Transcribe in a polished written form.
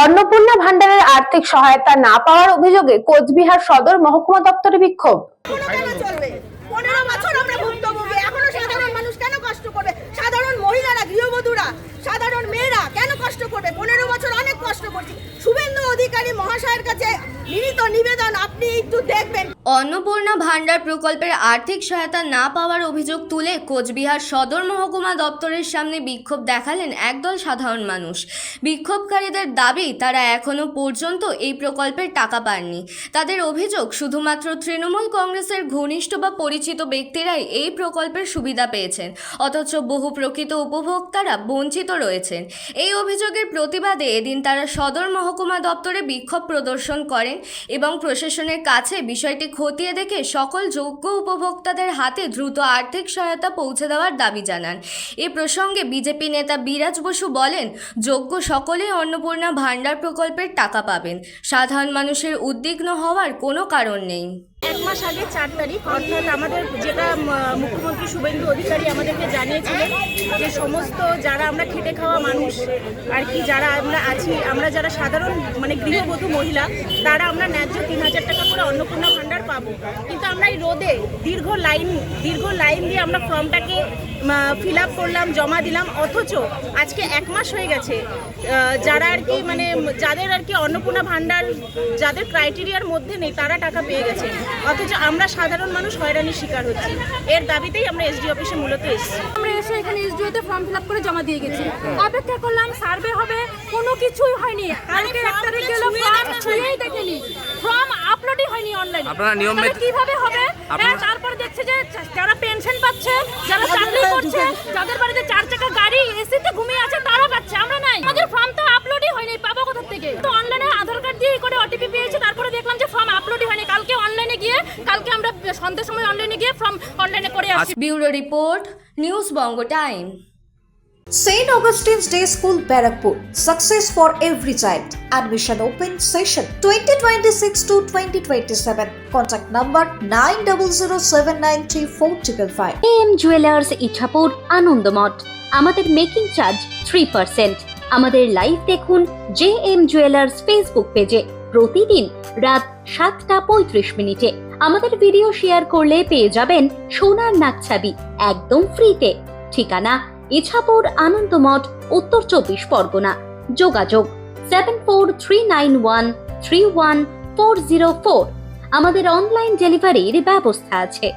অন্নপূর্ণা ভান্ডারের আর্থিক সহায়তা না পাওয়ার অভিযোগে কোচবিহার সদর মহকুমা দপ্তরে বিক্ষোভ। 15 বছর আমরা ভুক্তভোগী, এখনো সাধারণ মানুষ কেন কষ্ট করবে? সাধারণ মহিলারা, গৃহবধূরা, সাধারণ মেয়েরা কেন কষ্ট করবে? 15 বছর অনেক কষ্ট করছি। শুভেন্দু অধিকারী মহাশয়ের কাছে লিখিত নিবেদন আপনি একটু দেখবেন। অন্নপূর্ণা ভান্ডার প্রকল্পের আর্থিক সহায়তা না পাওয়ার অভিযোগ তুলে কোচবিহার সদর মহকুমা দপ্তরের সামনে বিক্ষোভ দেখালেন একদল সাধারণ মানুষ। বিক্ষোভকারীদের দাবি, তারা এখনো পর্যন্ত এই প্রকল্পের টাকা পাননি। তাদের অভিযোগ, শুধুমাত্র তৃণমূল কংগ্রেসের ঘনিষ্ঠ বা পরিচিত ব্যক্তিরাই এই প্রকল্পের সুবিধা পেয়েছেন, অথচ বহু প্রকৃত উপভোক্তারা বঞ্চিত রয়েছেন। এই অভিযোগের প্রতিবাদে এদিন তারা সদর মহকুমা দপ্তরে বিক্ষোভ প্রদর্শন করেন এবং প্রশাসনের কাছে বিষয়টি খতিয়ে দেখে সকল যোগ্য উপভোক্তাদের হাতে দ্রুত আর্থিক সহায়তা পৌঁছে দেওয়ার দাবি জানান। এ প্রসঙ্গে বিজেপি নেতা বিরাজ বসু বলেন, যোগ্য সকলেই অন্নপূর্ণা ভান্ডার প্রকল্পের টাকা পাবেন। সাধারণ মানুষের উদ্বিগ্ন হওয়ার কোনো কারণ নেই। এক মাস আগে 4 তারিখ অর্থাৎ আমাদের যেটা মুখ্যমন্ত্রী শুভেন্দু অধিকারী আমাদেরকে জানিয়েছিলেন যে সমস্ত যারা আমরা খেটে খাওয়া মানুষ আর কি, যারা আমরা আছি, আমরা যারা সাধারণ মানে গৃহবধূ মহিলা, তারা আমরা ন্যায্য 3000 টাকা করে অন্নপূর্ণা ভান্ডার পাবো। কিন্তু আমরা এই রোদে দীর্ঘ লাইন দিয়ে আমরা ফর্মটাকে ফিল আপ করলাম, জমা দিলাম, অথচ আজকে 1 মাস হয়ে গেছে। যারা আর কি মানে যাদের আর কি অন্নপূর্ণা ভান্ডার যাদের ক্রাইটেরিয়ার মধ্যে নেই তারা টাকা পেয়ে গেছে, অথচ আমরা সাধারণ মানুষ হয়রানির শিকার হচ্ছি। এর দাবিতেই আমরা এসডি অফিসে মূলত এসেছি। আমরা এসে এখানে এসডিওতে ফর্ম ফিল আপ করে জমা দিয়ে গেছি। অপেক্ষা করলাম, সার্ভে হবে, কোনো কিছুই হয়নি। কালকে 1 তারিখ গেল, ফর্ম ছুঁয়েই দেখেনি, ফর্ম আপলোডই হয়নি অনলাইনে। আপনারা নিয়ম কিভাবে হবে? তারপর দেখছে যে যারা পেনশন পাচ্ছে, যারা চাকরি করছে, যাদের বাড়িতে 4 চাকা গাড়ি এসিতে ঘুমিয়ে আছে তারা পাচ্ছে, আমরা নাই। আমাদের ফর্ম তো আপলোডই হয়নি, পাবো কোথা থেকে? তো অনলাইনে আধার কার্ড দিয়ে করে ওটিপি পেয়েছি, তারপরে দেখলাম যে ফর্ম আপলোডই হয়নি। কালকে আমরা সন্ধ্যার সময় অনলাইনে গিয়ে ফর্ম অনলাইনে করে আসছি। Bureau report, news Banga time. St. Augustine's Day School, Barakpur. Success for every child. Admission open session 2026 to 2027. Contact number 9007934555. AM Jewelers Ichhapur Anandamath. আমাদের মেকিং চার্জ 3%। আমাদের লাইভ দেখুন JM Jewelers ফেসবুক পেজে প্রতিদিন রাত 7:35 আমাদের ভিডিও শেয়ার করলে পেয়ে যাবেন সোনার নাকছাবি একদম ফ্রিতে। ঠিকানা ইছাপুর আনন্দমঠ, উত্তর 24 পরগনা। যোগাযোগ 7439131404। আমাদের অনলাইন ডেলিভারির ব্যবস্থা আছে।